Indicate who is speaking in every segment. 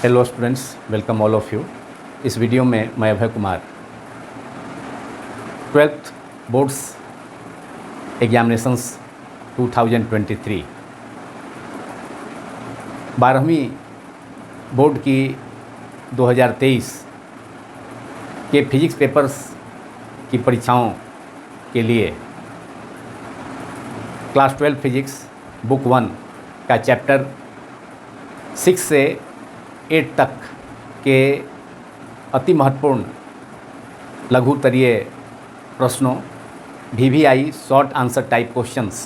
Speaker 1: Hello students, welcome all of you. इस video में मैं Abhay Kumar 12th boards examinations 2023 12वीं बोर्ड की 2023 के फिजिक्स पेपर्स की परीक्षाओं के लिए क्लास 12 फिजिक्स बुक 1 का चैप्टर 6 से 8 तक के अति महत्वपूर्ण लघुतरीय प्रश्नों VVI short answer type questions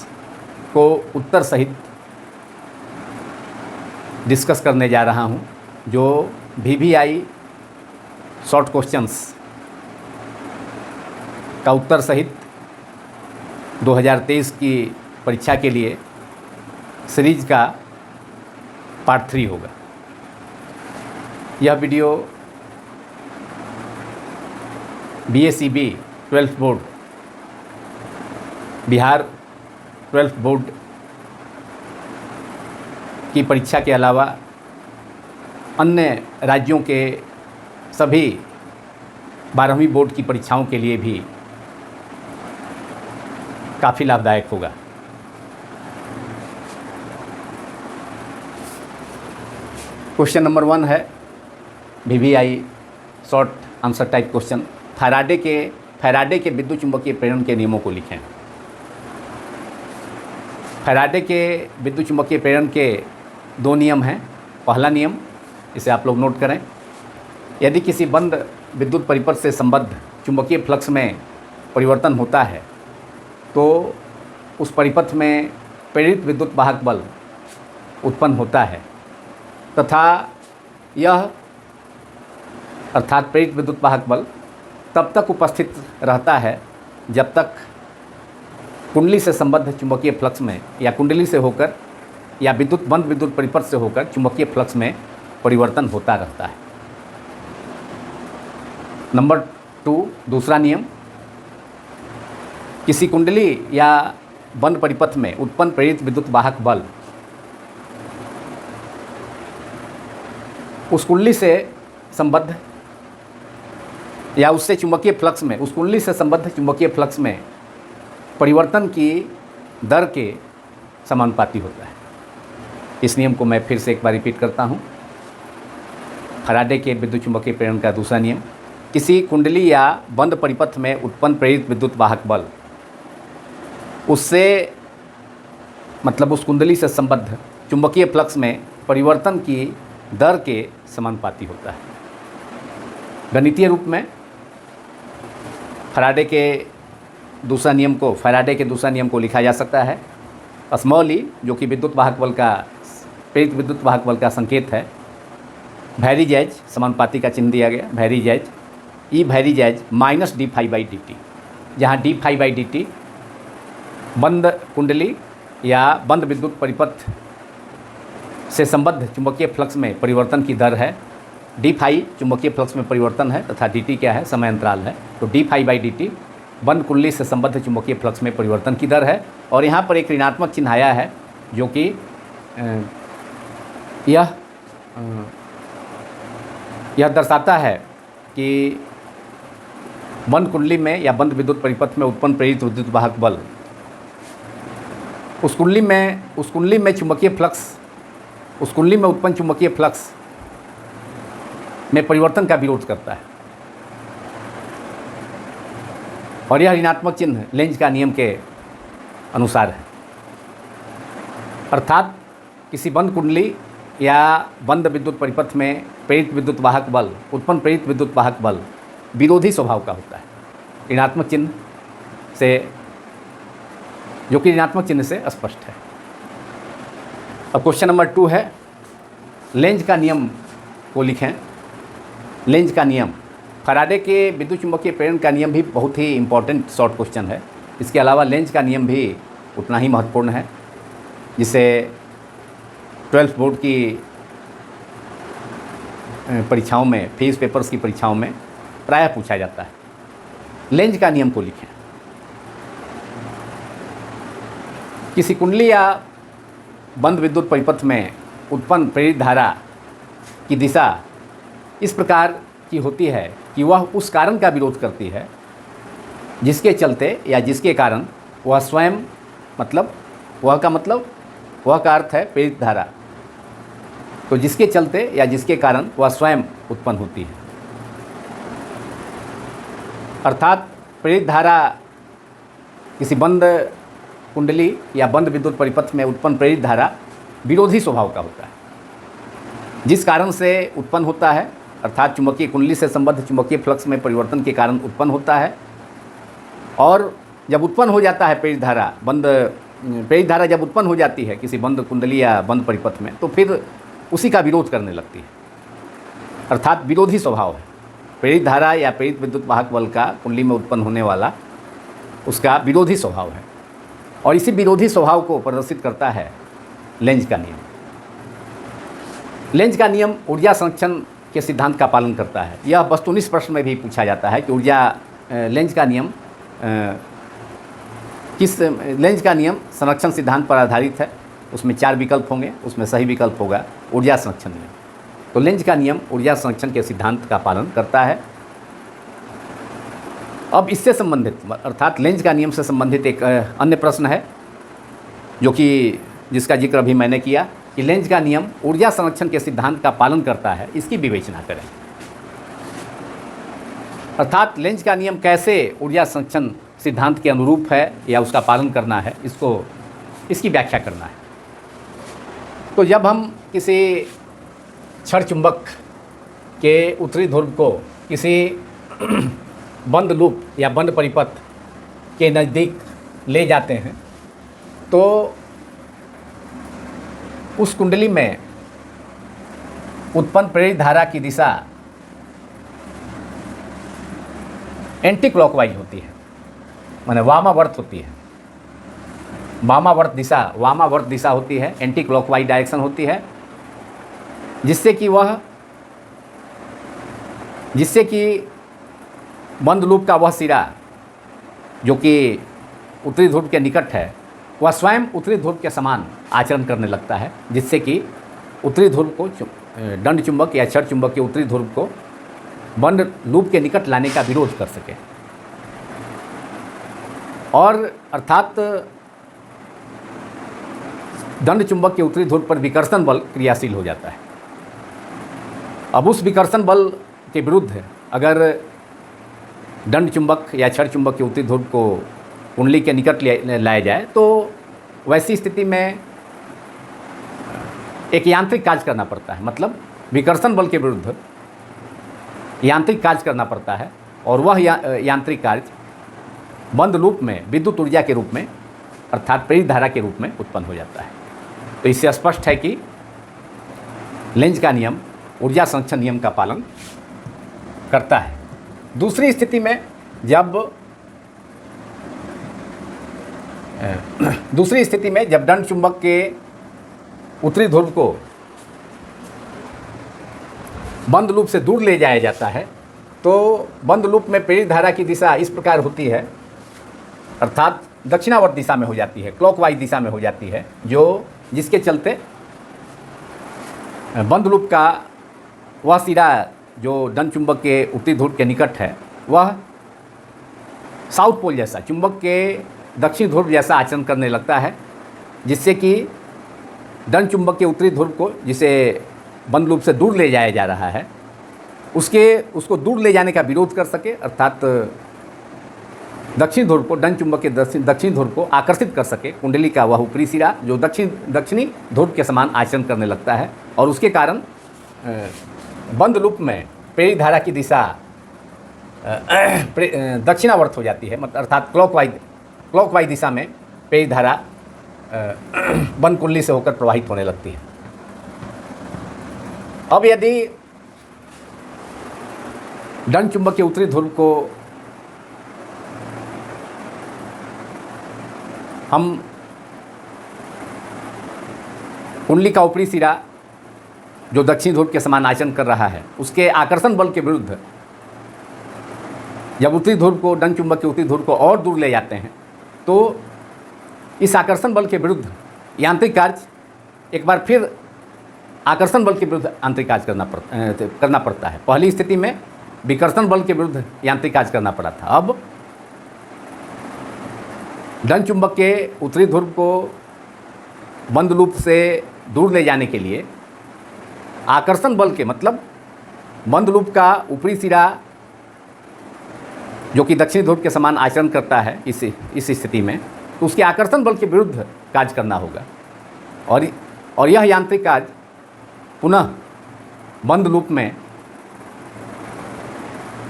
Speaker 1: को उत्तर सहित डिस्कस करने जा रहा हूं, जो VVI शॉर्ट क्वेश्चंस का उत्तर सहित 2023 की परीक्षा के लिए सीरीज का पार्ट 3 होगा। यह video BACB 12th board, Bihar 12th board की परीक्षा के अलावा अन्य राज्यों के सभी 12वीं बोर्ड की परीक्षाओं के लिए भी काफ़ी लाभदायक होगा। क्वेश्चन नंबर 1 है VVI short answer type question. Faraday के विद्युत चुंबकीय प्रेरण के नियमों को लिखें। फैराडे के विद्युत चुंबकीय प्रेरण के 2 नियम हैं। पहला नियम, इसे आप लोग नोट करें, यदि किसी बंद विद्युत परिपथ से संबद्ध चुंबकीय फ्लक्स में परिवर्तन होता है तो उस परिपथ में प्रेरित विद्युत वाहक बल उत्पन्न होता है तथा यह अर्थात प्रेरित विद्युत वाहक बल तब तक उपस्थित रहता है जब तक कुंडली से संबद्ध चुंबकीय फ्लक्स में या कुंडली से होकर या बंद विद्युत परिपथ से होकर चुंबकीय फ्लक्स में परिवर्तन होता रहता है। नंबर 2, दूसरा नियम, किसी कुंडली या बंद परिपथ में उत्पन्न प्रेरित विद्युत वाहक बल उस कुंडली से संबद्ध या उससे चुंबकीय फ्लक्स में उस कुंडली से संबद्ध चुंबकीय फ्लक्स में परिवर्तन की दर के समानुपाती होता है। इस नियम को मैं फिर से एक बार रिपीट करता हूँ। फैराडे के विद्युत चुंबकीय प्रेरण का दूसरा नियम, किसी कुंडली या बंद परिपथ में उत्पन्न प्रेरित विद्युत वाहक बल उससे मतलब उस कुंडली से संबद्ध चुंबकीय फ्लक्स में परिवर्तन की दर के समानुपाती होता है। गणितीय रूप में फैराडे के दूसरा नियम को लिखा जा सकता है स्मॉल ई, जो कि विद्युत वाहक बल का प्रेरित विद्युत वाहक बल का संकेत है। वैरीज, समानुपाती का चिन्ह दिया गया, वैरीज माइनस d∅dt, जहाँ d∅dt बंद कुंडली या बंद विद्युत परिपथ से संबद्ध चुंबकीय फ्लक्स में परिवर्तन की दर है। d∅ चुंबकीय फ्लक्स में परिवर्तन है तथा dt क्या है, समय अंतराल है। तो d∅dt बंद कुंडली से संबद्ध चुंबकीय फ्लक्स में परिवर्तन की दर है। और यहाँ पर एक ऋणात्मक चिन्ह आया है, जो कि यह दर्शाता है कि बंद कुंडली में या बंद विद्युत परिपथ में उत्पन्न प्रेरित विद्युत वाहक बल उस कुंडली में उत्पन्न चुंबकीय फ्लक्स में परिवर्तन का विरोध करता है। और यह ऋणात्मक चिन्ह लेंज का नियम के अनुसार है। अर्थात किसी बंद कुंडली या बंद विद्युत परिपथ में उत्पन्न प्रेरित विद्युत वाहक बल विरोधी स्वभाव का होता है, ऋणात्मक चिन्ह से, जो कि ऋणात्मक चिन्ह से स्पष्ट है। अब क्वेश्चन नंबर 2 है, लेंज का नियम को लिखें। लेंज का नियम, फैराडे के विद्युत चुंबकीय प्रेरण का नियम भी बहुत ही इम्पोर्टेंट शॉर्ट क्वेश्चन है। इसके अलावा लेंज का नियम भी उतना ही महत्वपूर्ण है, जिसे 12th बोर्ड की परीक्षाओं में, फिजिक्स पेपर्स की परीक्षाओं में प्रायः पूछा जाता है। लेंज का नियम को लिखें। किसी कुंडली या बंद विद्युत परिपथ में उत्पन्न प्रेरित धारा की दिशा इस प्रकार की होती है कि वह उस कारण का विरोध करती है जिसके चलते या जिसके कारण वह स्वयं, मतलब वह का अर्थ है प्रेरित धारा, तो जिसके चलते या जिसके कारण वह स्वयं उत्पन्न होती है। अर्थात प्रेरित धारा किसी बंद कुंडली या बंद विद्युत परिपथ में उत्पन्न प्रेरित धारा विरोधी स्वभाव का होता है। जिस कारण से उत्पन्न होता है, अर्थात चुंबकीय कुंडली से संबद्ध चुंबकीय फ्लक्स में परिवर्तन के कारण उत्पन्न होता है। और जब उत्पन्न हो जाता है प्रेरित धारा जब उत्पन्न हो जाती है किसी बंद कुंडली या बंद परिपथ में, तो फिर उसी का विरोध करने लगती है। अर्थात विरोधी स्वभाव है। प्रेरित धारा या प्रेरित विद्युत वाहक बल का कुंडली में उत्पन्न होने वाला उसका विरोधी स्वभाव है, और इसी विरोधी स्वभाव को प्रदर्शित करता है लेंज का नियम। लेंज का नियम ऊर्जा संरक्षण के सिद्धांत का पालन करता है। यह वस्तुनिष्ठ प्रश्न में भी पूछा जाता है कि लेंज का नियम संरक्षण सिद्धांत पर आधारित है। उसमें 4 विकल्प होंगे, उसमें सही विकल्प होगा ऊर्जा संरक्षण नियम। तो लेंज का नियम ऊर्जा संरक्षण के सिद्धांत का पालन करता है। अब इससे संबंधित, अर्थात लेंज का नियम से संबंधित एक अन्य प्रश्न है जिसका जिक्र अभी मैंने किया कि लेंज का नियम ऊर्जा संरक्षण के सिद्धांत का पालन करता है, इसकी विवेचना करें। अर्थात लेंज का नियम कैसे ऊर्जा संरक्षण सिद्धांत के अनुरूप है या उसका पालन करना है, इसकी व्याख्या करना है। तो जब हम किसी क्षण चुंबक के उत्तरी ध्रुव को किसी बंद लूप या बंद परिपथ के नज़दीक ले जाते हैं, तो उस कुंडली में उत्पन्न प्रेरित धारा की दिशा एंटी क्लॉकवाइज होती है, माने वामावर्त होती है। वामावर्त दिशा होती है, एंटी क्लॉकवाइज डायरेक्शन होती है, जिससे कि बंद लूप का वह सिरा जो कि उत्तरी ध्रुव के निकट है, वह स्वयं उत्तरी ध्रुव के समान आचरण करने लगता है, जिससे कि उत्तरी ध्रुव को दंड चुंबक या क्षण चुंबक के उत्तरी ध्रुव को बंद लूप के निकट लाने का विरोध कर सके। और अर्थात दंड चुंबक के उत्तरी ध्रुव पर विकर्षण बल क्रियाशील हो जाता है। अब उस विकर्षण बल के विरुद्ध अगर दंड चुंबक या क्षण चुंबक के उत्तरी ध्रुव को कुंडली के निकट लाया जाए, तो वैसी स्थिति में एक यांत्रिक कार्य करना पड़ता है, मतलब विकर्षण बल के विरुद्ध यांत्रिक कार्य करना पड़ता है, और वह यांत्रिक कार्य बंद लूप में विद्युत ऊर्जा के रूप में, अर्थात प्रेरित धारा के रूप में उत्पन्न हो जाता है। तो इससे स्पष्ट है कि लेंज का नियम ऊर्जा संरक्षण नियम का पालन करता है। दूसरी स्थिति में जब दंड चुंबक के उत्तरी ध्रुव को बंद लूप से दूर ले जाया जाता है, तो बंद लूप में प्रेरित धारा की दिशा इस प्रकार होती है, अर्थात दक्षिणावर्त दिशा में हो जाती है, क्लॉकवाइज दिशा में हो जाती है, जिसके चलते बंद लूप का वह सिरा जो दंड चुंबक के उत्तरी ध्रुव के निकट है, वह साउथ पोल जैसा, चुंबक के दक्षिण ध्रुव जैसा आचरण करने लगता है, जिससे कि दंड चुंबक के उत्तरी ध्रुव को, जिसे बंद लूप से दूर ले जाया जा रहा है, उसको दूर ले जाने का विरोध कर सके, अर्थात दक्षिण ध्रुव को, दंड चुंबक के दक्षिण ध्रुव को आकर्षित कर सके। कुंडली का वह ऊपरी सिरा जो दक्षिणी ध्रुव के समान आचरण करने लगता है, और उसके कारण बंद लूप में प्रेरित धारा की दिशा दक्षिणावर्त हो जाती है, मतलब अर्थात क्लॉकवाइज दिशा में प्रेरित धारा बंद कुंडली से होकर प्रवाहित होने लगती है। अब यदि दंड चुंबक के उत्तरी ध्रुव को हम कुंडली का ऊपरी सिरा जो दक्षिण ध्रुव के समान आचरण कर रहा है, उसके आकर्षण बल के विरुद्ध जब उत्तरी ध्रुव को, दंड चुंबक के उत्तरी ध्रुव को और दूर ले जाते हैं, तो इस आकर्षण बल के विरुद्ध यांत्रिक कार्य एक बार फिर आकर्षण बल के विरुद्ध आंतरिक कार्य करना पड़ता है। पहली स्थिति में विकर्षण बल के विरुद्ध यांत्रिक कार्य करना पड़ा था। अब धन चुंबक के उत्तरी ध्रुव को बंद लूप से दूर ले जाने के लिए आकर्षण बल के, मतलब बंद लूप का ऊपरी सिरा जो कि दक्षिणी ध्रुव के समान आचरण करता है इस स्थिति में, तो उसके आकर्षण बल के विरुद्ध कार्य करना होगा। और यह यांत्रिक कार्य पुनः बंद लूप में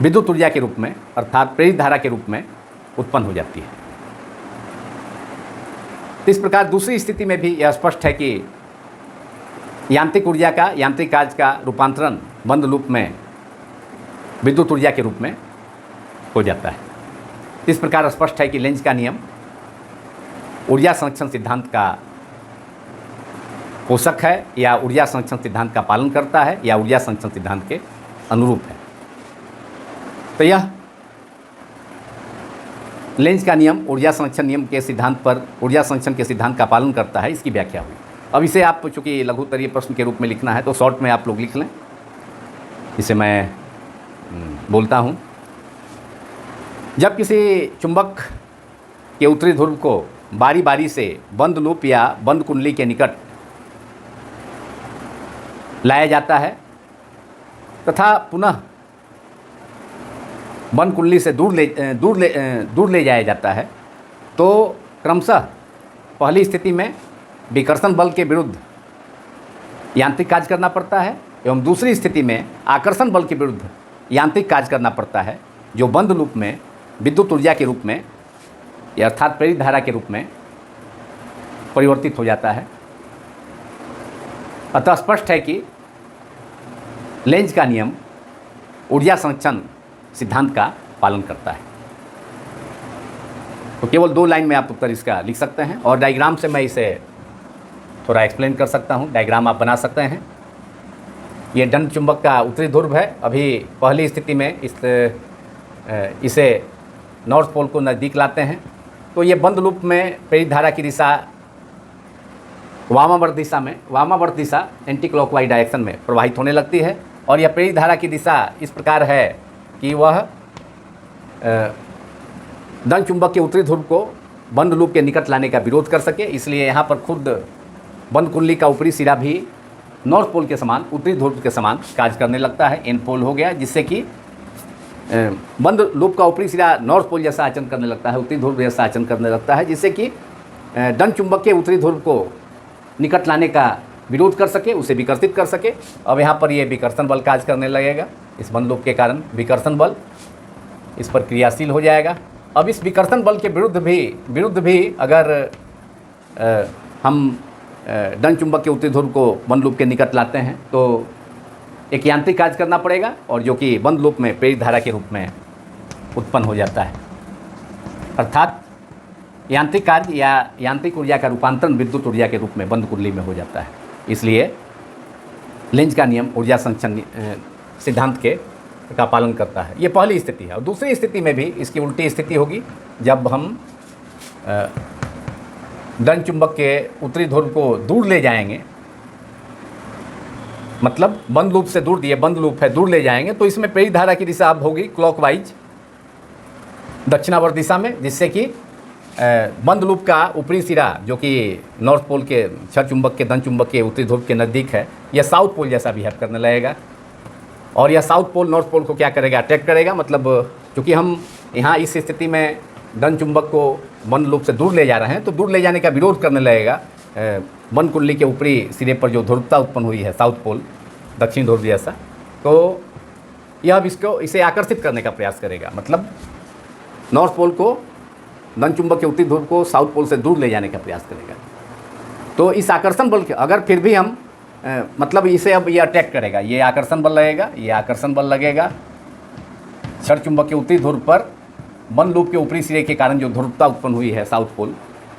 Speaker 1: विद्युत ऊर्जा के रूप में अर्थात प्रेरित धारा के रूप में उत्पन्न हो जाती है। तो इस प्रकार दूसरी स्थिति में भी यह स्पष्ट है कि यांत्रिक ऊर्जा का, यांत्रिक कार्य का रूपांतरण बंद लूप में विद्युत ऊर्जा के रूप में हो जाता है। इस प्रकार स्पष्ट है कि लेंज का नियम ऊर्जा संरक्षण सिद्धांत का पोषक है या ऊर्जा संरक्षण सिद्धांत का पालन करता है या ऊर्जा संरक्षण सिद्धांत के अनुरूप है। तो यह लेंज का नियम ऊर्जा संरक्षण नियम के सिद्धांत पर, ऊर्जा संरक्षण के सिद्धांत का पालन करता है, इसकी व्याख्या हुई। अब इसे आप चूँकि लघुत्तरीय प्रश्न के रूप में लिखना है तो शॉर्ट में आप लोग लिख लें, इसे मैं बोलता हूँ। जब किसी चुंबक के उत्तरी ध्रुव को बारी बारी से बंद लूप या बंद कुंडली के निकट लाया जाता है तथा पुनः बंद कुंडली से दूर ले जाया जाता है, तो क्रमशः पहली स्थिति में विकर्षण बल के विरुद्ध यांत्रिक कार्य करना पड़ता है एवं दूसरी स्थिति में आकर्षण बल के विरुद्ध यांत्रिक कार्य करना पड़ता है, जो बंद लूप में विद्युत ऊर्जा के रूप में या अर्थात प्रेरित धारा के रूप में परिवर्तित हो जाता है। अतः स्पष्ट है कि लेंज का नियम ऊर्जा संरक्षण सिद्धांत का पालन करता है। तो केवल 2 लाइन में आप उत्तर इसका लिख सकते हैं और डायग्राम से मैं इसे थोड़ा एक्सप्लेन कर सकता हूँ। डायग्राम आप बना सकते हैं। ये धन चुंबक का उत्तरी ध्रुव है। अभी पहली स्थिति में इसे नॉर्थ पोल को नज़दीक लाते हैं, तो ये बंद लूप में प्रेरित धारा की दिशा वामावर्त दिशा एंटी क्लॉकवाइज डायरेक्शन में प्रवाहित होने लगती है। और यह प्रेरित धारा की दिशा इस प्रकार है कि वह धन चुंबक के उत्तरी ध्रुव को बंद लूप के निकट लाने का विरोध कर सके। इसलिए यहाँ पर खुद बंद कुंडली का ऊपरी सिरा भी नॉर्थ पोल के समान, उत्तरी ध्रुव के समान कार्य करने लगता है। एन पोल हो गया, जिससे कि बंद लूप का ऊपरी सिरा नॉर्थ पोल जैसा आचरण करने लगता है, उत्तरी ध्रुव जैसा आचरण करने लगता है, जिससे कि धन चुंबक के उत्तरी ध्रुव को निकट लाने का विरोध कर सके, उसे विकर्षित कर सके। अब यहाँ पर ये विकर्षण बल कार्य करने लगेगा। इस बंद लूप के कारण विकर्षण बल इस पर क्रियाशील हो जाएगा। अब इस विकर्षण बल के विरुद्ध भी अगर हम धन चुंबक के उत्तरी ध्रुव को बंद लूप के निकट लाते हैं तो एक यांत्रिक कार्य करना पड़ेगा, और जो कि बंद लूप में प्रेरित धारा के रूप में उत्पन्न हो जाता है। अर्थात यांत्रिक कार्य या यांत्रिक ऊर्जा का रूपांतरण विद्युत ऊर्जा के रूप में बंद कुंडली में हो जाता है। इसलिए लेंज का नियम ऊर्जा संरक्षण सिद्धांत का पालन करता है। ये पहली स्थिति है। और दूसरी स्थिति में भी इसकी उल्टी स्थिति होगी, जब हम धन चुंबक के उत्तरी ध्रुव को दूर ले जाएंगे, मतलब बंद लूप से दूर, ये बंद लूप है, दूर ले जाएंगे, तो इसमें प्रेरित धारा की दिशा अब होगी क्लॉकवाइज दक्षिणावर्त दिशा में, जिससे कि बंद लूप का ऊपरी सिरा जो कि नॉर्थ पोल के क्षर चुंबक के धन चुंबक के उत्तरी ध्रुव के नज़दीक है, यह साउथ पोल जैसा बिहेव करने लगेगा। और यह साउथ पोल नॉर्थ पोल को क्या करेगा, अट्रैक्ट करेगा। मतलब चूँकि हम यहाँ इस स्थिति में धन चुंबक को बंद लूप से दूर ले जा रहे हैं, तो दूर ले जाने का विरोध करने लगेगा बंद कुंडली के ऊपरी सिरे पर जो ध्रुवता उत्पन्न हुई है साउथ पोल दक्षिण ध्रुव जैसा, तो यह अब इसे आकर्षित करने का प्रयास करेगा। मतलब नॉर्थ पोल को, धन चुंबक के उत्तरी ध्रुव को साउथ पोल से दूर ले जाने का प्रयास करेगा। तो इस आकर्षण बल के अगर फिर भी हम मतलब इसे अब ये अटैक करेगा, ये आकर्षण बल लगेगा, ये आकर्षण बल लगेगा क्षर चुंबक के उत्तरी ध्रुव पर बंद लूप के ऊपरी सिरे के कारण जो ध्रुवता उत्पन्न हुई है साउथ पोल,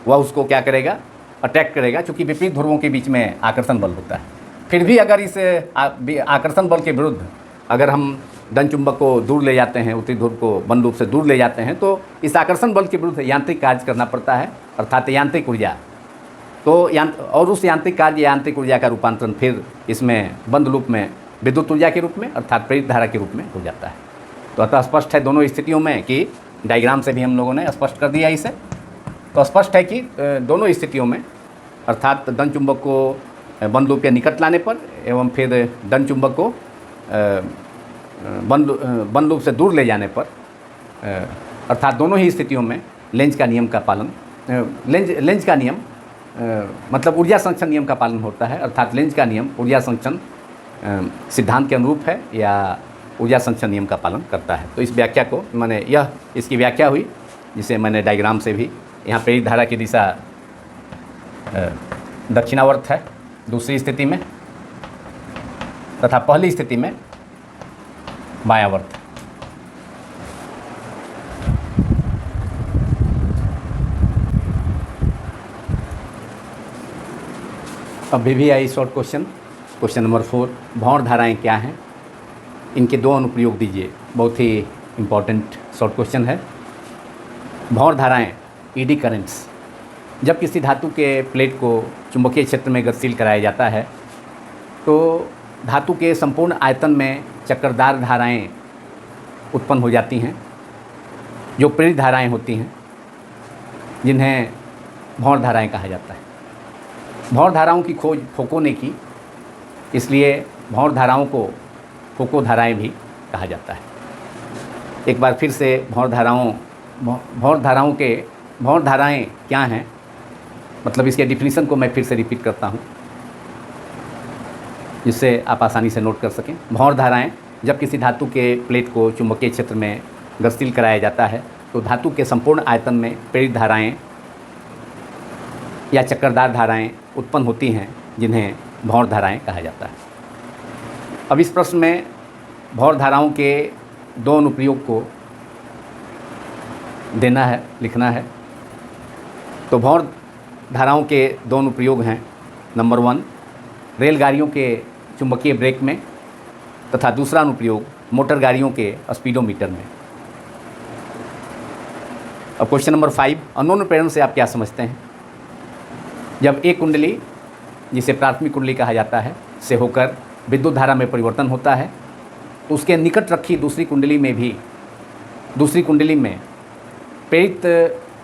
Speaker 1: वह उसको क्या करेगा, अटैक करेगा, क्योंकि विपरीत ध्रुवों के बीच में आकर्षण बल होता है। फिर भी अगर इस आकर्षण बल के विरुद्ध अगर हम धन चुंबक को दूर ले जाते हैं, उत्तरी ध्रुव को बंद लूप से दूर ले जाते हैं, तो इस आकर्षण बल के विरुद्ध यांत्रिक कार्य करना पड़ता है। अर्थात यांत्रिक ऊर्जा तो और उस यांत्रिक कार्य यांत्रिक ऊर्जा का रूपांतरण फिर इसमें बंद लूप में विद्युत ऊर्जा के रूप में अर्थात प्रेरित धारा के रूप में हो जाता है। तो अतः स्पष्ट है दोनों स्थितियों में कि डायग्राम से भी हम लोगों ने स्पष्ट कर दिया इसे। तो स्पष्ट है कि दोनों स्थितियों में अर्थात धन चुंबक को बंद लूप के निकट लाने पर एवं फिर धन चुंबक को बंद लूप से दूर ले जाने पर अर्थात दोनों ही स्थितियों में लेंज का नियम का पालन लेंज का नियम मतलब ऊर्जा संरक्षण नियम का पालन होता है। अर्थात लेंज का नियम ऊर्जा संरक्षण सिद्धांत के अनुरूप है या ऊर्जा संरक्षण नियम का पालन करता है। तो इस व्याख्या को मैंने इसकी व्याख्या हुई जिसे मैंने डायग्राम से भी यहाँ प्रेरित धारा की दिशा दक्षिणावर्त है दूसरी स्थिति में तथा पहली स्थिति में बायावर्त। अभी भी आई शॉर्ट क्वेश्चन नंबर 4, भौर धाराएं क्या हैं, इनके दो अनुप्रयोग दीजिए। बहुत ही इम्पोर्टेंट शॉर्ट क्वेश्चन है। भौर धाराएं ईडी करेंट्स, जब किसी धातु के प्लेट को चुंबकीय क्षेत्र में गतिशील कराया जाता है तो धातु के संपूर्ण आयतन में चक्करदार धाराएं उत्पन्न हो जाती हैं जो प्रेरित धाराएं होती हैं जिन्हें भौर धाराएं कहा जाता है। भौर धाराओं की खोज फोको ने की, इसलिए भौर धाराओं को फोको धाराएं भी कहा जाता है। एक बार फिर से भौर धाराएं क्या हैं, मतलब इसके डिफिनीशन को मैं फिर से रिपीट करता हूँ जिससे आप आसानी से नोट कर सकें। भौर धाराएं, जब किसी धातु के प्लेट को चुंबकीय क्षेत्र में गतिशील कराया जाता है तो धातु के संपूर्ण आयतन में प्रेरित धाराएं या चक्करदार धाराएं उत्पन्न होती हैं जिन्हें भौर धाराएं कहा जाता है। अब इस प्रश्न में भौर धाराओं के दो अनुप्रयोग को देना है, लिखना है। तो भौर धाराओं के दो अनुप्रयोग हैं। नंबर 1 रेलगाड़ियों के चुंबकीय ब्रेक में तथा दूसरा अनुप्रयोग मोटर गाड़ियों के स्पीडोमीटर में। अब क्वेश्चन नंबर 5, अनोन प्रेरण से आप क्या समझते हैं। जब एक कुंडली, जिसे प्राथमिक कुंडली कहा जाता है, से होकर विद्युत धारा में परिवर्तन होता है तो उसके निकट रखी दूसरी कुंडली में प्रेरित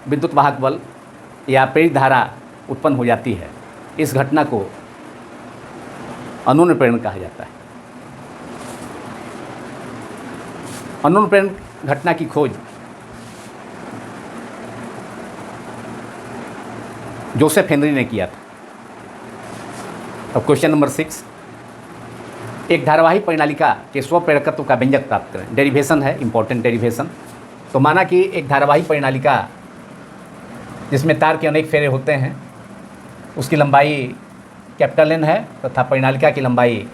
Speaker 1: विद्युत वाहक बल या प्रेरित धारा उत्पन्न हो जाती है। इस घटना को अनोन प्रेरण कहा जाता है। अनोन प्रेरण घटना की खोज जोसेफ हेनरी ने किया था। अब क्वेश्चन नंबर 6, एक धारावाही परिणालिका के स्वप्रेरकत्व का व्यंजक प्राप्त करें। डेरिवेशन है, इंपॉर्टेंट डेरिवेशन। तो माना कि एक धारावाही परिणालिका जिसमें तार के अनेक फेरे होते हैं, उसकी लंबाई कैपिटल N है तथा परिणालिका की लंबाई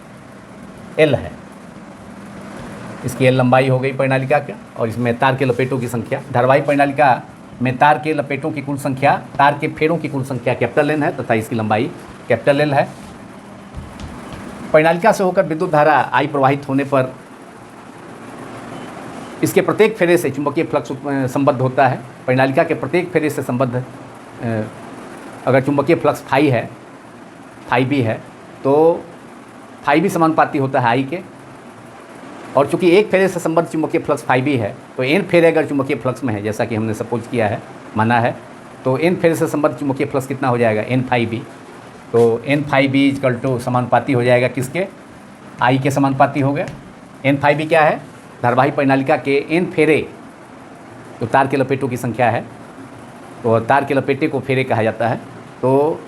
Speaker 1: L है। इसकी L लंबाई हो गई परिणालिका का, और इसमें तार के लपेटों की संख्या, धारावाही परिणालिका में तार के लपेटों की कुल संख्या, तार के फेरों की कुल संख्या कैपिटल N है तथा इसकी लंबाई कैपिटल L है। परिणालिका से होकर विद्युत धारा I प्रवाहित होने पर इसके प्रत्येक फेरे से चुंबकीय फ्लक्स संबद्ध होता है। परिणालिका के प्रत्येक फेरे से संबद्ध अगर चुंबकीय फ्लक्स फाई है, फाई बी है, तो फाई बी समानुपाती होता है आई के। और चूंकि एक फेरे से संबद्ध चुंबकीय फ्लक्स फाई बी है तो एन फेरे अगर चुंबकीय फ्लक्स में है, जैसा कि हमने सपोज किया है, माना है, तो एन फेरे से संबद्ध चुंबकीय फ्लक्स कितना हो जाएगा, एन फाई बी। तो N phi B equal to समानुपाती हो जाएगा किसके, आई के समानुपाती हो गया। एन फाई बी क्या है, धारावाही परिणालिका के एन फेरे, तो तार के लपेटों की संख्या है, तो तार के लपेटे को फेरे कहा जाता है। तो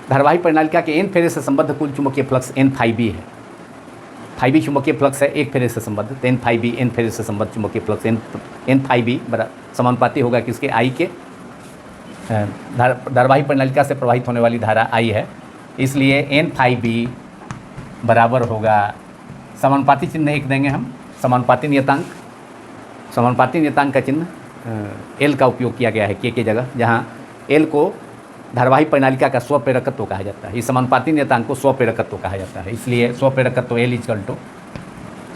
Speaker 1: धारावाही परिणालिका के एन फेरे से संबद्ध कुल चुंबकीय फ्लक्स एन फाई बी है। फाई बी चुंबकीय फ्लक्स है एक फेरे से संबद्ध, तो एन फाई बी एन फेरे से संबद्ध चुंबकीय फ्लक्स एन फाई बी समानुपाती होगा किसके, आई के। धारावाही परिणालिका से प्रवाहित होने वाली धारा आई है, इसलिए एन फाई बी बराबर होगा, समानुपाती चिन्ह एक देंगे हम, समानुपाती नियतांक। समानुपाती नियतांक का चिन्ह एल का उपयोग किया गया है के जगह, जहाँ एल को धारावाही परिणालिका का स्वप्रेरकत्व कहा जाता है। इस समानुपाती नियतांक को स्वप्रेरकत्व कहा जाता है, इसलिए स्वप्रेरकत्व एल इक्वल टू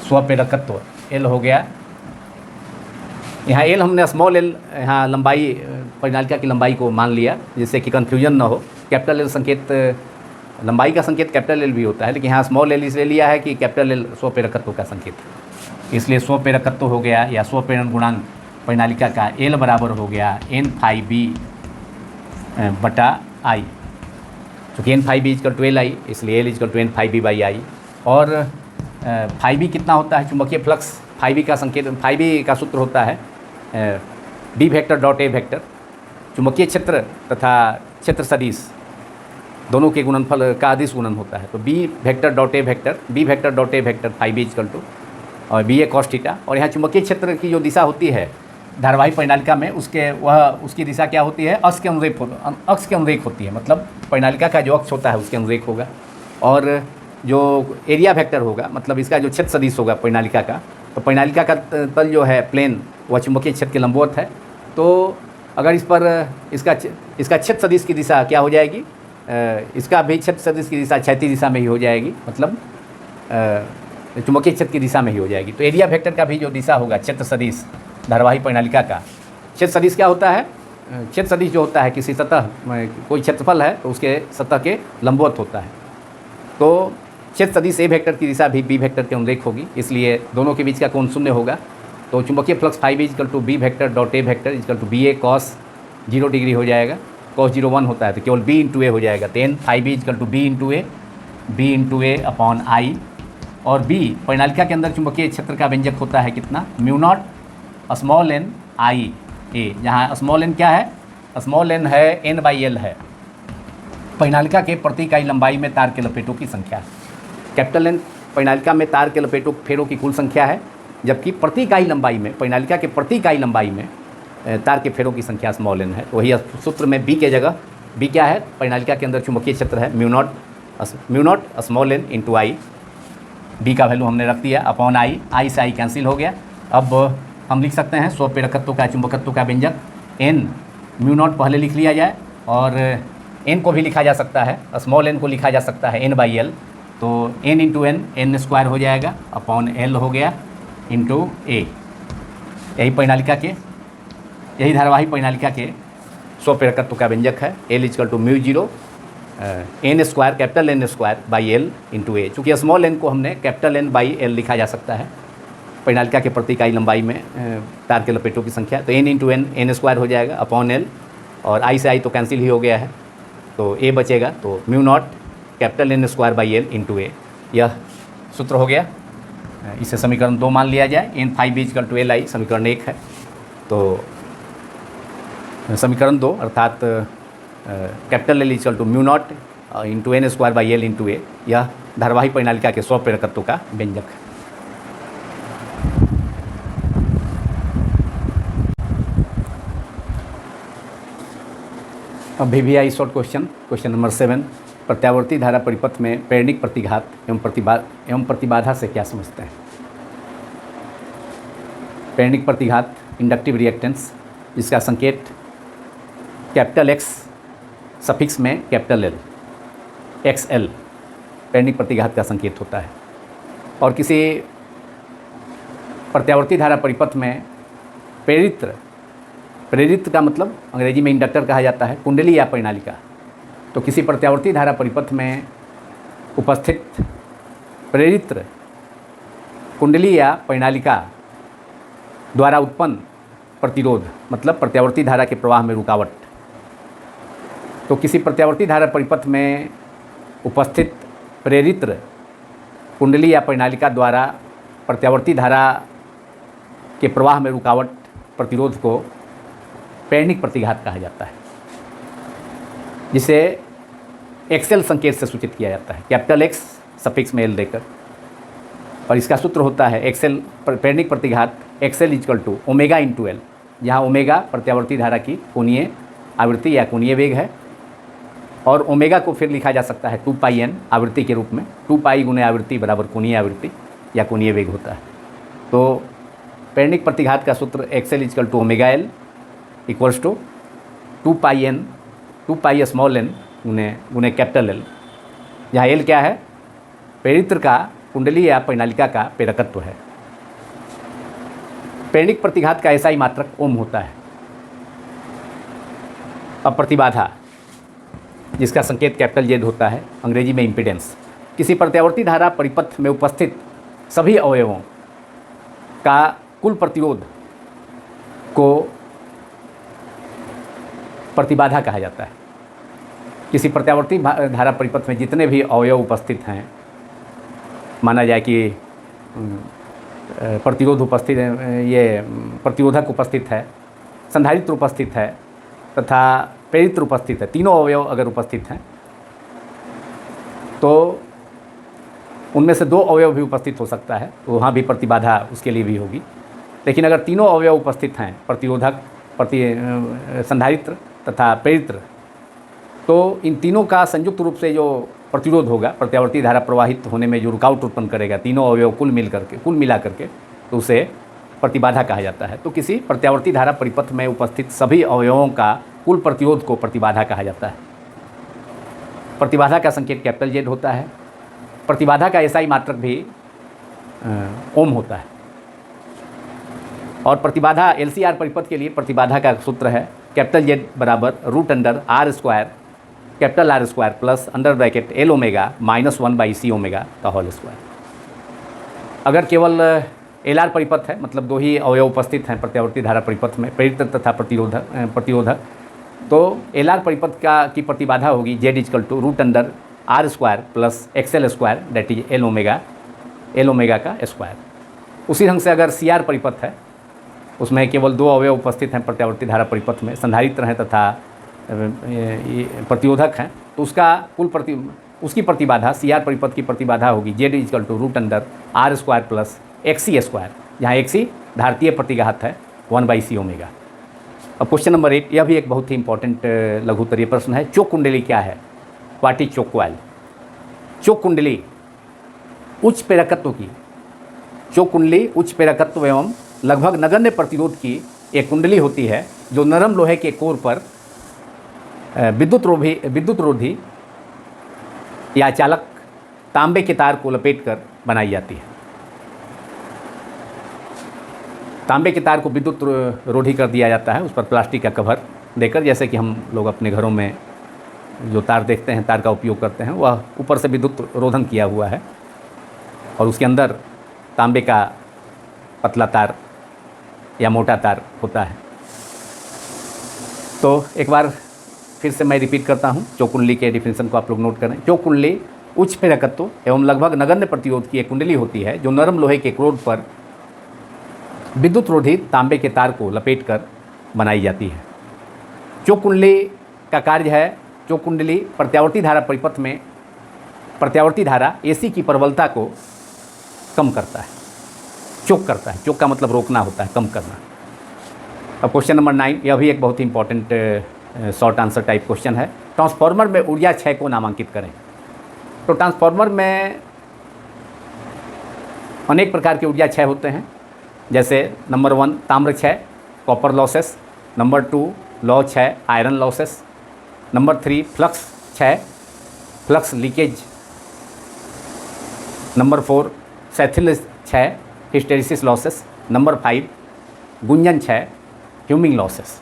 Speaker 1: स्वप्रेरकत्व एल हो गया। यहाँ एल हमने स्मॉल एल यहाँ लंबाई परिणालिका की लंबाई को मान लिया जिससे कि कन्फ्यूजन न हो। कैपिटल एल संकेत लंबाई का संकेत कैपिटल एल भी होता है, लेकिन यहाँ स्मॉल एल इसलिए लिया है कि कैपिटल एल स्वप्रेरकत्व का संकेत है, इसलिए स्वप्रेरकत्व हो गया या स्वप्रेरण गुणांक परिणालिका का एल बराबर हो गया एन फाई बी बटा आई, चूँकि N phi B is equal to L I, इसलिए L is equal to N phi B by I. और फाई बी कितना होता है चुंबकीय फ्लक्स, फाई बी का संकेत, फाई बी का सूत्र होता है B vector dot A vector, चुंबकीय क्षेत्र तथा क्षेत्र सदिश दोनों के गुणनफल का अदिश गुणन होता है। तो B vector dot A vector phi B is equal to और बी ए कॉस थीटा, और यहाँ चुंबकीय क्षेत्र की जो दिशा होती है धारावाही परिणालिका में उसकी दिशा क्या होती है, अक्ष के अनुरेख होती है, मतलब परिणालिका का जो अक्ष होता है उसके अनुरेख होगा। और जो एरिया वेक्टर होगा, मतलब इसका जो क्षेत्र सदिश होगा परिणालिका का, तो परिणालिका का तल जो है प्लेन वह चुंबकीय क्षेत्र के लंबवत है। तो अगर इस पर इसका क्षेत्र सदिश की दिशा क्या हो जाएगी, इसका भी क्षेत्र सदिश की दिशा क्षैतिज दिशा में ही हो जाएगी, मतलब चुंबकीय क्षेत्र की दिशा में ही हो जाएगी। तो एरिया वेक्टर का भी जो दिशा होगा क्षेत्र सदिश धारावाही परिणालिका का, क्षेत्र सदिश क्या होता है, क्षेत्र सदिश जो होता है किसी सतह कोई क्षेत्रफल है तो उसके सतह के लंबवत होता है। तो क्षेत्र सदिश ए वेक्टर की दिशा भी बी वेक्टर के अनुरेख होगी, इसलिए दोनों के बीच का कोण शून्य होगा। तो चुंबकीय flux phi B is equal to B vector dot A vector equal to B A cos 0 degree हो जाएगा, कॉस 0 1 होता है तो केवल बी इंटू ए हो जाएगा। तो N phi B is equal to B into A upon I, और बी परिणालिका के अंदर चुंबकीय क्षेत्र का व्यंजक होता है कितना, म्यू नॉट स्मॉल एन आई ए, जहाँ स्मॉल एन क्या है, स्मॉल एन है एन बाई एल है, परिणालिका के प्रति इकाई लंबाई में तार के लपेटों की संख्या। कैपिटल एन परिणालिका में तार के लपेटों फेरों की कुल संख्या है, जबकि प्रति इकाई लंबाई में परिणालिका के प्रति इकाई लंबाई में तार के फेरों की संख्या स्मॉल एन है। तो वही सूत्र में बी के जगह, बी क्या है, परिणालिका के अंदर चुंबकीय क्षेत्र है mu naught small N into I, B का वैल्यू हमने रख दिया अपॉन आई से आई कैंसिल हो गया। अब हम लिख सकते हैं स्वप्रेरकत्व का चुंबकत्व का व्यंजक एन म्यू नॉट पहले लिख लिया जाए, और एन को भी लिखा जा सकता है, स्मॉल एन को लिखा जा सकता है एन बाई एल, तो एन इंटू एन स्क्वायर हो जाएगा अपॉन एल हो गया इंटू ए। यही धारावाही परिणालिका के स्वप्रेरकत्व का व्यंजक है, L is equal to mu 0 N square capital N square by L into A. चूँकि स्मॉल एन को हमने कैपिटल एन बाई एल लिखा जा सकता है परिणालिका के प्रति इकाई लंबाई में तार के लपेटों की संख्या, तो एन इंटू एन स्क्वायर हो जाएगा अपॉन एल, और आई से आई तो कैंसिल ही हो गया है तो ए बचेगा, तो mu naught capital N square by L into A, यह सूत्र हो गया। इसे समीकरण 2 मान लिया जाए, N phi B is equal to L I समीकरण 1 है। तो समीकरण 2 अर्थात capital L is equal to mu naught into N square by L into A, यह धारावाही परिणालिका के स्वप्रेरकत्व का व्यंजक है। अब VVI शॉर्ट क्वेश्चन नंबर 7, प्रत्यावर्ती धारा परिपथ में प्रेरणिक प्रतिघात एवं प्रतिबाधा से क्या समझते हैं। प्रेरणिक प्रतिघात इंडक्टिव रिएक्टेंस, जिसका संकेत कैपिटल एक्स सफिक्स में कैपिटल एल XL प्रेरणिक प्रतिघात का संकेत होता है। और किसी प्रत्यावर्ती धारा परिपथ में प्रेरित का मतलब अंग्रेजी में इंडक्टर कहा जाता है, कुंडली या परिणालिका। तो किसी प्रत्यावर्ती धारा परिपथ में उपस्थित प्रेरित कुंडली या परिणालिका द्वारा उत्पन्न प्रतिरोध, मतलब प्रत्यावर्ती धारा के प्रवाह में रुकावट। तो किसी प्रत्यावर्ती धारा परिपथ में उपस्थित प्रेरित कुंडली या परिणालिका द्वारा प्रत्यावर्ती धारा के प्रवाह में रुकावट प्रतिरोध को प्रेरणिक प्रतिघात कहा जाता है, जिसे XL संकेत से सूचित किया जाता है, कैपिटल एक्स सफिक्स में एल देकर। और इसका सूत्र होता है XL प्रेरणिक प्रतिघात XL equal to omega into L, जहाँ ओमेगा प्रत्यावर्ती धारा की कोणीय आवृत्ति या कोणीय वेग है, और ओमेगा को फिर लिखा जा सकता है 2 पाई n आवृत्ति के रूप में, 2 पाई गुणे आवृत्ति बराबर कोणीय आवृत्ति या कोणीय वेग होता है। तो प्रेरणिक प्रतिघात का सूत्र XL equal to omega L equals to 2 pi small N गुने कैपिटल एल, जहाँ एल क्या है, प्रेरित्र का कुंडली या परिणालिका का प्रेरकत्व है। प्रेरणिक प्रतिघात का ऐसा ही मात्रक ओम होता है। अब प्रतिबाधा, जिसका संकेत कैपिटल जेड होता है, अंग्रेजी में इम्पीडेंस। किसी प्रत्यावर्ती धारा परिपथ में उपस्थित सभी अवयवों का कुल प्रतिरोध को प्रतिबाधा कहा जाता है। किसी प्रत्यावर्ती धारा परिपथ में जितने भी अवयव उपस्थित हैं, माना जाए कि प्रतिरोध उपस्थित है, ये प्रतिरोधक उपस्थित है, संधारित्र उपस्थित है तथा प्रेरित्र उपस्थित है, तीनों अवयव अगर उपस्थित हैं तो उनमें से दो अवयव भी उपस्थित हो सकता है, वहाँ भी प्रतिबाधा उसके लिए भी होगी। लेकिन अगर तीनों अवयव उपस्थित हैं, प्रतिरोधक, संधारित्र तथा प्रेरित्र, तो इन तीनों का संयुक्त रूप से जो प्रतिरोध होगा, प्रत्यावर्ती धारा प्रवाहित होने में जो रुकावट उत्पन्न करेगा, तीनों अवयव कुल मिला करके, तो उसे प्रतिबाधा कहा जाता है। तो किसी प्रत्यावर्ती धारा परिपथ में उपस्थित सभी अवयवों का कुल प्रतिरोध को प्रतिबाधा कहा जाता है। प्रतिबाधा का संकेत कैपिटल जेड होता है। प्रतिबाधा का एसआई मात्रक भी ओम होता है। और प्रतिबाधा एलसीआर परिपथ के लिए प्रतिबाधा का सूत्र है कैपिटल जेड बराबर √R² capital R² plus under bracket L omega -1/C omega का होल स्क्वायर। अगर केवल LR परिपथ है, मतलब दो ही अवयव उपस्थित हैं प्रत्यावर्ती धारा परिपथ में, प्रेरित्र तथा प्रतिरोधक, तो LR परिपथ की प्रतिबाधा होगी Z = √R² plus XL² that is L omega का स्क्वायर। उसी ढंग से अगर CR परिपथ है, उसमें केवल दो अवयव उपस्थित हैं प्रत्यावर्ती धारा परिपथ में, संधारित्र हैं तथा प्रतिरोधक हैं, तो उसकी प्रतिबाधा CR परिपथ की प्रतिबाधा होगी Z = √R² प्लस XC², जहाँ XC धारतीय प्रतिघात है 1/C ओमेगा। अब क्वेश्चन नंबर 8, यह भी एक बहुत ही इंपॉर्टेंट लघुत्तरीय प्रश्न है। चोक कुंडली क्या है? What is choke coil? Choke कुंडली उच्च प्रेरकत्व की, चोक कुंडली उच्च प्रेरकत्व एवं लगभग नगण्य प्रतिरोध की एक कुंडली होती है जो नरम लोहे के कोर पर विद्युत रोधी या चालक तांबे के तार को लपेटकर बनाई जाती है। तांबे के तार को विद्युत रोधी कर दिया जाता है, उस पर प्लास्टिक का कवर देकर, जैसे कि हम लोग अपने घरों में जो तार देखते हैं, तार का उपयोग करते हैं, वह ऊपर से विद्युत रोधन किया हुआ है और उसके अंदर तांबे का पतला तार या मोटा तार होता है। तो एक बार फिर से मैं रिपीट करता हूँ, चोक कुंडली के डिफिनेशन को आप लोग नोट करें। चोक कुंडली उच्च प्रेरकत्व एवं लगभग नगण्य प्रतिरोध की एक कुंडली होती है जो नरम लोहे के कोर पर विद्युत रोधी तांबे के तार को लपेटकर बनाई जाती है। चोक कुंडली का कार्य है, चोक कुंडली प्रत्यावर्ती धारा परिपथ में प्रत्यावर्ती धारा AC की प्रबलता को कम करता है, चोक करता है। चोक का मतलब रोकना होता है, कम करना। अब क्वेश्चन नंबर 9, यह भी एक बहुत ही important short answer type question है। ट्रांसफार्मर में ऊर्जा क्षय को नामांकित करें। तो ट्रांसफार्मर में अनेक प्रकार के ऊर्जा क्षय होते हैं, जैसे नंबर 1 ताम्र क्षय, कॉपर लॉसेस, नंबर 2 लौ क्षय, आयरन लॉसेस, नंबर 3 फ्लक्स क्षय, फ्लक्स लीकेज, नंबर 4 सैथिल क्षय, हिस्टेरिसिस लॉसेस, नंबर 5 गुंजन क्षय, ह्यूमिंग लॉसेस।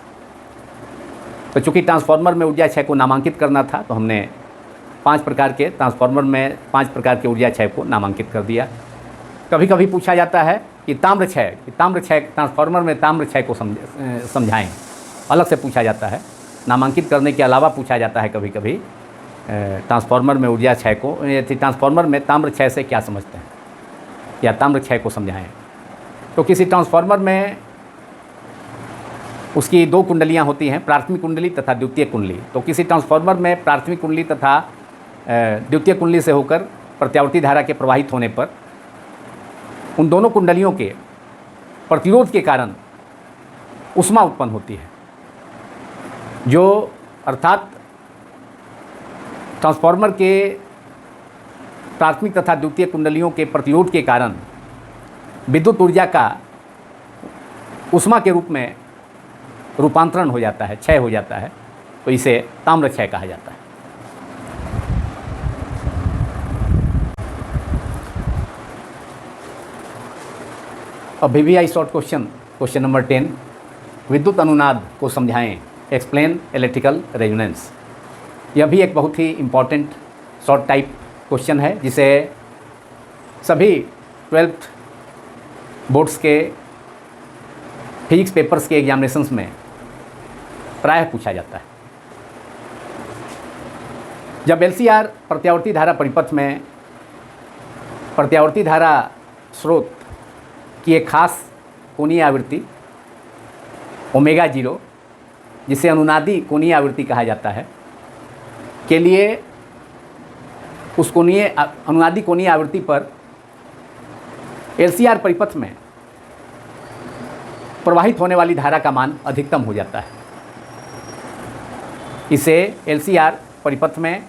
Speaker 1: तो चूँकि ट्रांसफार्मर में ऊर्जा क्षय को नामांकित करना था, तो हमने 5 प्रकार के ट्रांसफार्मर में 5 प्रकार के ऊर्जा क्षय को नामांकित कर दिया। कभी कभी पूछा जाता है कि ताम्र क्षय ट्रांसफार्मर में ताम्र क्षय को समझाएं, अलग से पूछा जाता है। नामांकित करने के अलावा पूछा जाता है कभी कभी ट्रांसफार्मर में ऊर्जा क्षय को, ट्रांसफार्मर में ताम्र क्षय से क्या समझते हैं या ताम्र क्षय को समझाएं। तो किसी ट्रांसफार्मर में उसकी 2 कुंडलियाँ होती हैं, प्राथमिक कुंडली तथा द्वितीय कुंडली। तो किसी ट्रांसफार्मर में प्राथमिक कुंडली तथा द्वितीय कुंडली से होकर प्रत्यावर्ती धारा के प्रवाहित होने पर उन दोनों कुंडलियों के प्रतिरोध के कारण ऊष्मा उत्पन्न होती है, जो अर्थात ट्रांसफार्मर के प्राथमिक तथा द्वितीय कुंडलियों के प्रतिरोध के कारण विद्युत ऊर्जा का ऊष्मा के रूप में रूपांतरण हो जाता है, क्षय हो जाता है, तो इसे ताम्र क्षय कहा जाता है। अब VVI शॉर्ट क्वेश्चन नंबर 10, विद्युत अनुनाद को समझाएं। Explain electrical resonance. यह भी एक बहुत ही इम्पॉर्टेंट शॉर्ट टाइप क्वेश्चन है जिसे सभी 12th बोर्ड्स के फिजिक्स पेपर्स के एग्जामिनेशंस में प्रायः पूछा जाता है। जब LCR प्रत्यावर्ती धारा परिपथ में प्रत्यावर्ती धारा स्रोत की एक खास कोणीय आवृत्ति ओमेगा 0, जिसे अनुनादी कोणीय आवृत्ति कहा जाता है, के लिए उस कोणीय अनुनादी कोणीय आवृत्ति पर LCR परिपथ में प्रवाहित होने वाली धारा का मान अधिकतम हो जाता है। इसे LCR परिपथ में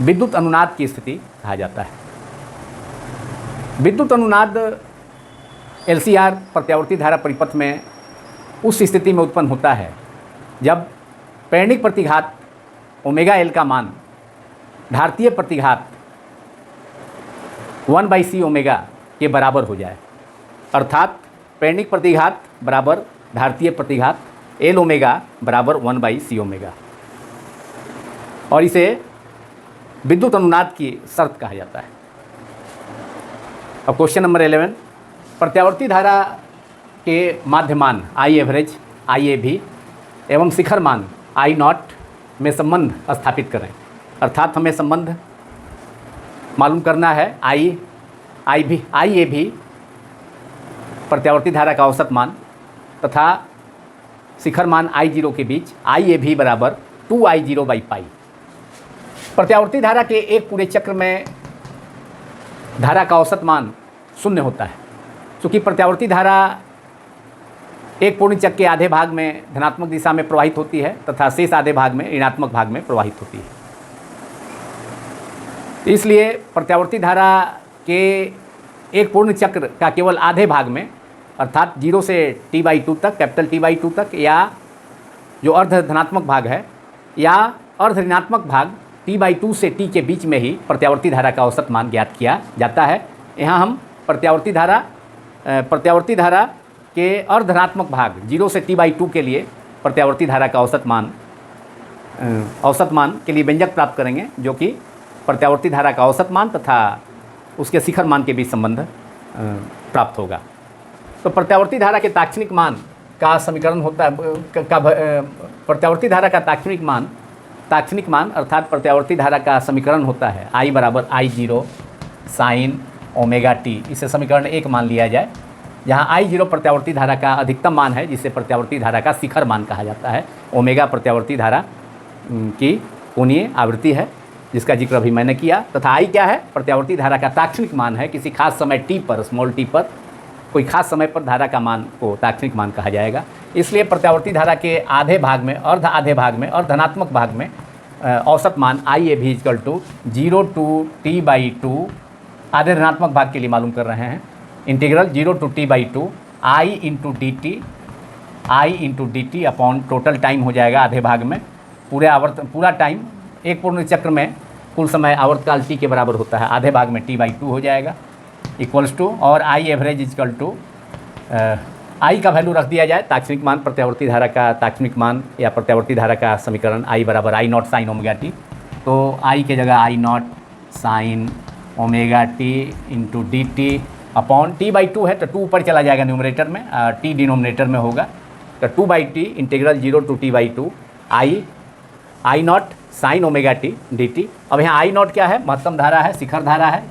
Speaker 1: विद्युत अनुनाद की स्थिति कहा जाता है। विद्युत अनुनाद LCR प्रत्यावर्ती धारा परिपथ में उस स्थिति में उत्पन्न होता है जब प्रेरणिक प्रतिघात ओमेगा L का मान धारतीय प्रतिघात 1/c ओमेगा के बराबर हो जाए, अर्थात प्रेरणिक प्रतिघात बराबर धारतीय प्रतिघात L ओमेगा बराबर 1/c ओमेगा, और इसे विद्युत अनुनाद की शर्त कहा जाता है। अब क्वेश्चन नंबर 11, प्रत्यावर्ती धारा के माध्य मान I एवरेज, IAV एवं शिखर मान I नॉट में संबंध स्थापित करें। अर्थात हमें संबंध मालूम करना है IAV प्रत्यावर्ती धारा का औसत मान तथा शिखर मान I0 के बीच IAV बराबर 2I0/π। प्रत्यावर्ती धारा के एक पूरे चक्र में धारा का औसत मान 0 होता है, क्योंकि प्रत्यावर्ती धारा एक पूर्ण चक्र के आधे भाग में धनात्मक दिशा में प्रवाहित होती है तथा शेष आधे भाग में ऋणात्मक भाग में प्रवाहित होती है। इसलिए प्रत्यावर्ती धारा के एक पूर्ण चक्र का केवल आधे भाग में, अर्थात 0 से T/2 तक, कैपिटल T/2 तक, या जो अर्ध धनात्मक भाग है या अर्ध ऋणात्मक भाग T/2 से T के बीच में ही प्रत्यावर्ती धारा का औसत मान ज्ञात किया जाता है। यहाँ हम प्रत्यावर्ती धारा के अर्ध धनात्मक भाग 0 से T/2 के लिए प्रत्यावर्ती धारा का औसत मान के लिए व्यंजक प्राप्त करेंगे, जो कि प्रत्यावर्ती धारा का औसत मान तथा उसके शिखर मान के बीच संबंध प्राप्त होगा। तो प्रत्यावर्ती धारा के तात्क्षणिक मान का समीकरण होता है प्रत्यावर्ती धारा का तात्क्षणिक मान अर्थात प्रत्यावर्ती धारा का समीकरण होता है I बराबर I0 साइन ओमेगा t। इसे समीकरण 1 मान लिया जाए, जहाँ I0 प्रत्यावर्ती धारा का अधिकतम मान है, जिसे प्रत्यावर्ती धारा का शिखर मान कहा जाता है। ओमेगा प्रत्यावर्ती धारा की कोणीय आवृत्ति है, जिसका जिक्र अभी मैंने किया, तथा I क्या है? प्रत्यावर्ती धारा का तात्क्षणिक मान है। किसी खास समय t पर, स्मॉल t पर, कोई खास समय पर धारा का मान को तात्क्षणिक मान कहा जाएगा। इसलिए प्रत्यावर्ती धारा के आधे भाग में, आधे भाग में और धनात्मक भाग में औसत मान IAV = 0 to T/2, आधे धनात्मक भाग के लिए मालूम कर रहे हैं, integral 0 to T/2 I into dt upon total time हो जाएगा आधे भाग में। पूरा टाइम एक पूर्ण चक्र में कुल समय आवर्तकाल t के बराबर होता है, आधे भाग में T/2 हो जाएगा, इक्वल्स टू, और I एवरेज = I का वैल्यू रख दिया जाए, तात्क्षणिक मान प्रत्यावर्ती धारा का तात्क्षणिक मान या प्रत्यावर्ती धारा का समीकरण I बराबर I0 साइन ओमेगा t। तो I के जगह I0 sine omega t into dt upon T/2 है तो 2 ऊपर चला जाएगा न्यूमरेटर में, t डिनोमिनेटर में होगा, तो 2/t integral 0 to T/2 I0 sine omega t dt। अब यहाँ I0 क्या है? महत्तम धारा है, शिखर धारा है,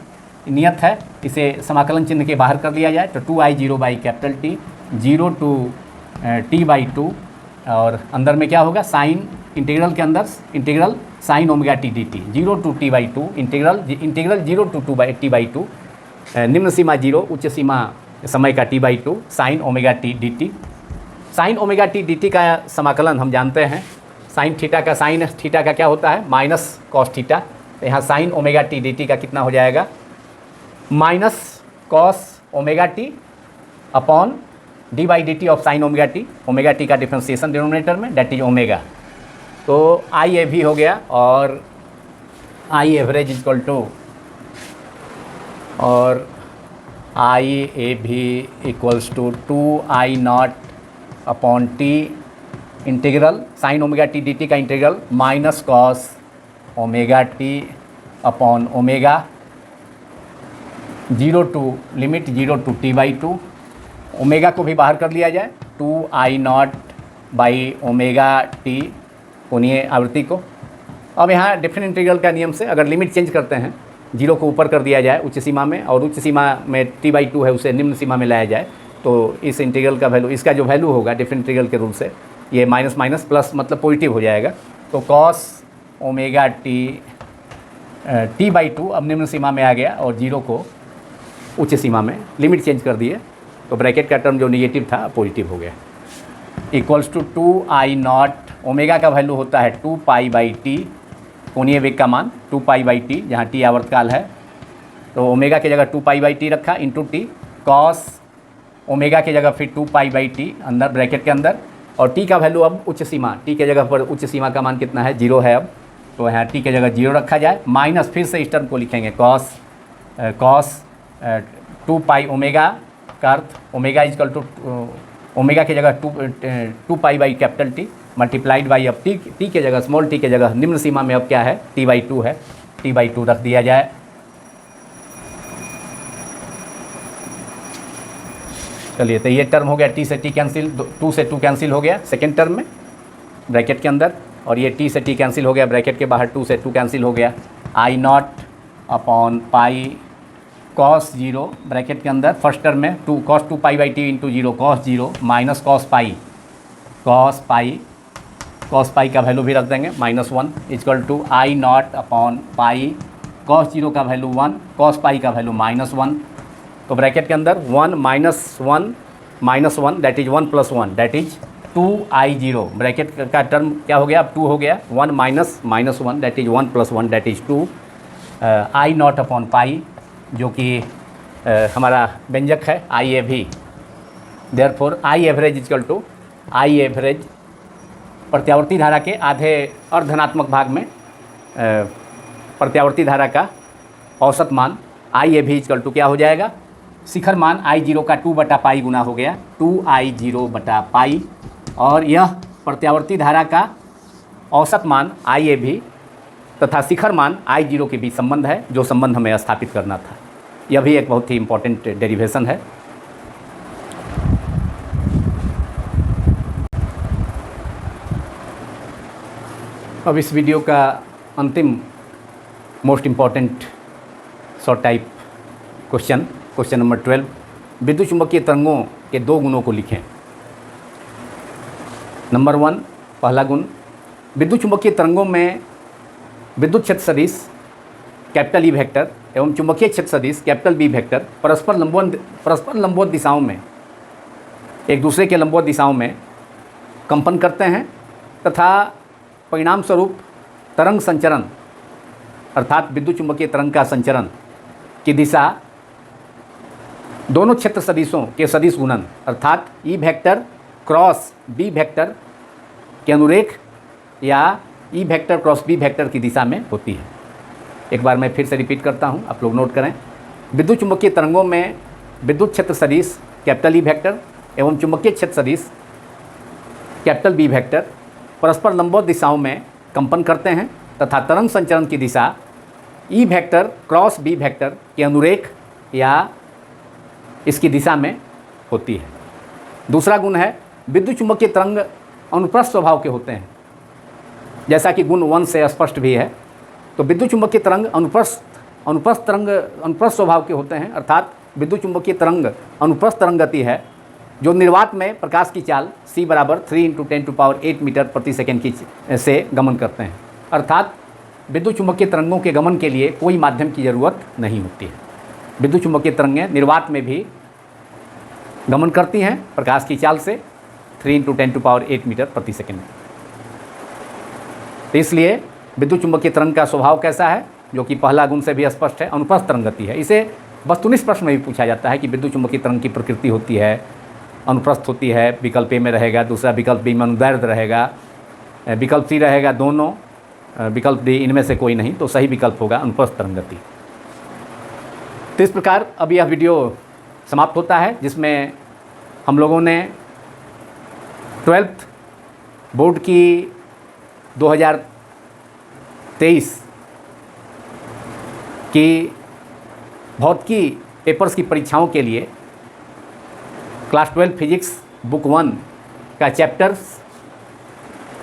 Speaker 1: नियत है, इसे समाकलन चिन्ह के बाहर कर लिया जाए तो 2I0/T 0 to T/2, और अंदर में क्या होगा? साइन, इंटीग्रल के अंदर integral sine omega t dt 0 to T/2 integral 0 to T/2, निम्न सीमा 0, उच्च सीमा समय का T/2 sine omega t dt। Sine omega t dt का समाकलन हम जानते हैं, साइन थीटा का क्या होता है? Minus cos theta. तो यहाँ साइन ओमेगा t dt का कितना हो जाएगा? Minus cos omega t upon d/dt of sine omega t का डिफ्रेंसिएशन डिनोमिनेटर में, डेट इज ओमेगा। तो IAV हो गया, और I एवरेज = और IAV = 2I0 upon t integral sine omega t d t का integral minus cos omega t upon omega 0 to limit 0 to t by two. Omega को भी बाहर कर लिया जाए, 2I0 बाई ओमेगा टी कोणीय आवृत्ति को। अब यहाँ डिफरेंट इंटीग्रल का नियम से अगर लिमिट चेंज करते हैं, 0 को ऊपर कर दिया जाए उच्च सीमा में, और उच्च सीमा में टी बाई टू है उसे निम्न सीमा में लाया जाए, तो इस इंटीग्रल का वैल्यू, इसका जो वैल्यू होगा डिफरेंट इंटीग्रल के रूल से, ये माइनस माइनस प्लस मतलब पॉजिटिव हो जाएगा। तो cos omega T by to अब निम्न सीमा में आ गया और 0 को उच्च सीमा में, लिमिट चेंज कर दिए तो ब्रैकेट का टर्म जो निगेटिव था पॉजिटिव हो गया। इक्वल्स टू 2I0, ओमेगा का वैल्यू होता है 2 पाई बाई टी, कोणीय वेग का मान 2 पाई बाई टी, जहाँ टी आवर्तकाल है तो ओमेगा की जगह 2 पाई बाई टी रखा इंटू टी, कॉस ओमेगा की जगह फिर 2 पाई बाई टी अंदर ब्रैकेट के अंदर, और टी का वैल्यू अब उच्च सीमा, टी के जगह पर उच्च सीमा का मान कितना है, 0 है अब, तो यहाँ टी के जगह 0 रखा जाए, माइनस फिर से इस टर्म को लिखेंगे कॉस 2 पाई ओमेगा का अर्थ ओमेगा इजकल टू ओमेगा की जगह 2 pi by capital T multiplied by, अब टी के जगह स्मॉल टी के जगह निम्न सीमा में अब क्या है, टी बाई टू है, टी बाई टू रख दिया जाए। चलिए तो ये टर्म हो गया, टी से टी कैंसिल, 2 से 2 कैंसिल हो गया सेकेंड टर्म में ब्रैकेट के अंदर, और ये टी से टी कैंसिल हो गया ब्रैकेट के बाहर, 2 से 2 कैंसिल हो गया, I0 upon pi cos 0 bracket के अंदर फर्स्ट टर्म में cos 2 pi by T into 0 cos 0 minus cos pi का वैल्यू भी रख देंगे -1 equal to I0 upon pi cos 0 का वैल्यू 1, कॉस पाई का वैल्यू -1, तो ब्रैकेट के अंदर 1 minus 1 that is 1 plus 1 that is 2I0, bracket का टर्म क्या हो गया, अब 2 हो गया, 1 minus -1 that is 1 plus 1 that is 2, I0 upon pi जो कि हमारा व्यंजक है IAV, therefore I average equal to I average प्रत्यावर्ती धारा के आधे अर्धनात्मक भाग में प्रत्यावर्ती धारा का औसत मान IAV इक्वल टू क्या हो जाएगा, शिखर मान I0 का 2 बटा पाई गुना हो गया 2I0 बटा पाई, और यह प्रत्यावर्ती धारा का औसत मान IAV तथा शिखर मान I0 के बीच संबंध है, जो संबंध हमें स्थापित करना था। यह भी एक बहुत ही इम्पोर्टेंट डेरिवेशन है। अब इस वीडियो का अंतिम most important short type question number 12, विद्युत चुम्बकीय तरंगों के 2 गुणों को लिखें। नंबर 1, पहला गुण, विद्युत चुम्बकीय तरंगों में विद्युत क्षेत्र सदिश कैपिटल ई वेक्टर एवं चुंबकीय क्षेत्र सदिश कैपिटल बी वेक्टर परस्पर लंबवत दिशाओं में, एक दूसरे के लंबवत दिशाओं में कंपन करते हैं तथा परिणाम स्वरूप तरंग संचरण अर्थात विद्युत चुम्बकीय तरंग का संचरण की दिशा दोनों क्षेत्र सदिशों के सदिश गुणन अर्थात E vector cross B vector के अनुरेख या E vector cross B vector की दिशा में होती है। एक बार मैं फिर से रिपीट करता हूँ, आप लोग नोट करें। विद्युत चुम्बकीय तरंगों में विद्युत क्षेत्र सदिश कैपिटल ई वेक्टर एवं चुम्बकीय क्षेत्र सदिश कैपिटल बी वेक्टर परस्पर लंबवत दिशाओं में कंपन करते हैं तथा तरंग संचरण की दिशा E vector cross B vector के अनुरेख या इसकी दिशा में होती है। दूसरा गुण है विद्युत चुम्बकीय तरंग अनुप्रस्थ स्वभाव के होते हैं, जैसा कि गुण 1 से स्पष्ट भी है। तो विद्युत चुम्बकीय तरंग अनुप्रस्थ स्वभाव के होते हैं, अर्थात विद्युत चुम्बकीय तरंग अनुप्रस्थ तरंग गति है जो निर्वात में प्रकाश की चाल c बराबर 3 × 10⁸ मीटर प्रति सेकेंड की से गमन करते हैं, अर्थात विद्युत चुम्बकीय तरंगों के गमन के लिए कोई माध्यम की ज़रूरत नहीं होती है। विद्युत चुम्बकीय तरंगें निर्वात में भी गमन करती हैं प्रकाश की चाल से 3 × 10⁸ मीटर प्रति सेकेंड। तो इसलिए विद्युत चुम्बकीय तरंग का स्वभाव कैसा है, जो कि पहला गुण से भी स्पष्ट है, अनुप्रस्थ तरंग गति है। इसे वस्तुनिष्ठ प्रश्न में भी पूछा जाता है कि विद्युत चुम्बकीय तरंग की प्रकृति होती है, अनुप्रस्थ होती है, विकल्प ए में रहेगा, दूसरा विकल्प बी में अनुदैर्ध्य रहेगा, विकल्प सी रहेगा दोनों, विकल्प डी इनमें से कोई नहीं, तो सही विकल्प होगा अनुप्रस्थ तरंग गति। तो इस प्रकार अब यह वीडियो समाप्त होता है, जिसमें हम लोगों ने 12th बोर्ड की 2023 की भौतिकी पेपर्स की परीक्षाओं के लिए क्लास 12 फिजिक्स बुक 1 का चैप्टर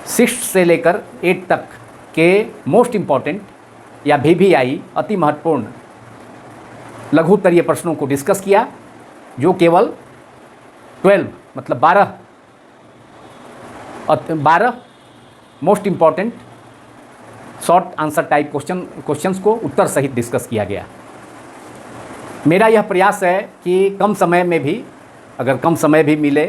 Speaker 1: 6 से लेकर 8 तक के मोस्ट इम्पॉर्टेंट या VVI अति महत्वपूर्ण लघु उत्तरीय प्रश्नों को डिस्कस किया, जो केवल 12 मतलब 12 most important short answer type questions को उत्तर सहित डिस्कस किया गया। मेरा यह प्रयास है कि कम समय में भी, अगर कम समय भी मिले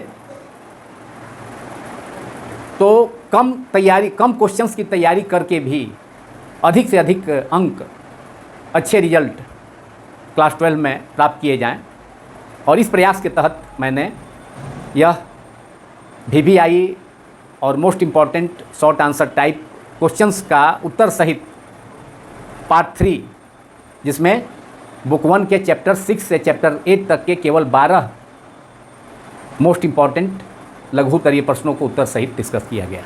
Speaker 1: तो कम क्वेश्चंस की तैयारी करके भी अधिक से अधिक अंक, अच्छे रिजल्ट क्लास 12 में प्राप्त किए जाएं। और इस प्रयास के तहत मैंने यह VVI और most important short answer type questions का उत्तर सहित पार्ट 3, जिसमें बुक 1 के चैप्टर 6 से चैप्टर 8 तक के केवल 12 मोस्ट इम्पॉर्टेंट लघु उत्तरीय प्रश्नों को उत्तर सहित डिस्कस किया गया।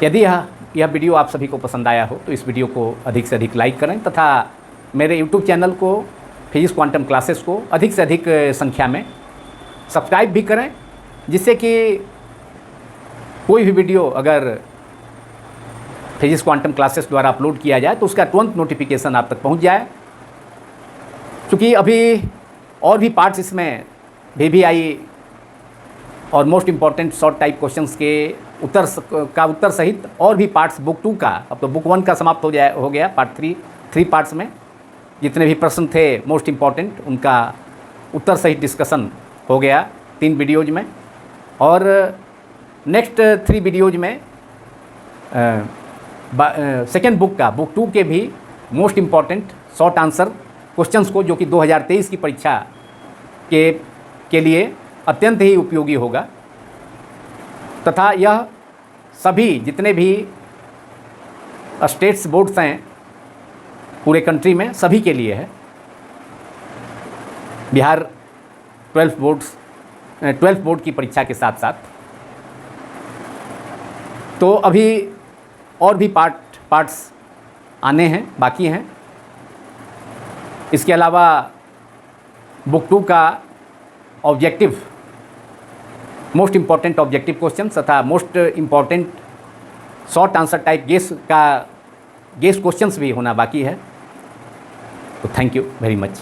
Speaker 1: यदि यह वीडियो आप सभी को पसंद आया हो तो इस वीडियो को अधिक से अधिक लाइक करें तथा मेरे यूट्यूब चैनल को फिजिक्स क्वांटम क्लासेस को अधिक से अधिक संख्या में सब्सक्राइब भी करें, जिससे कि कोई भी वीडियो अगर फिजिक्स क्वांटम क्लासेस द्वारा अपलोड किया जाए तो उसका तुरंत नोटिफिकेशन आप तक पहुंच जाए। क्योंकि अभी और भी पार्ट्स इसमें VVI और most important short type questions के उत्तर सहित और भी पार्ट्स बुक 2 का, अब तो बुक 1 का समाप्त हो गया, पार्ट 3 पार्ट्स में जितने भी प्रश्न थे मोस्ट इम्पॉर्टेंट उनका उत्तर सहित डिस्कशन हो गया 3 वीडियोज़ में। और नेक्स्ट 3 वीडियोज़ में सेकेंड बुक का, बुक 2 के भी most important short answer questions को, जो कि 2023 की परीक्षा के लिए अत्यंत ही उपयोगी होगा, तथा यह सभी जितने भी स्टेट्स बोर्ड्स हैं पूरे कंट्री में, सभी के लिए है। बिहार 12 बोर्ड की परीक्षा के साथ साथ। तो अभी और भी पार्ट्स आने हैं, बाकी हैं। इसके अलावा बुक 2 का objective, most important objective question तथा most important short answer type guess questions भी होना बाकी है। तो थैंक यू वेरी मच।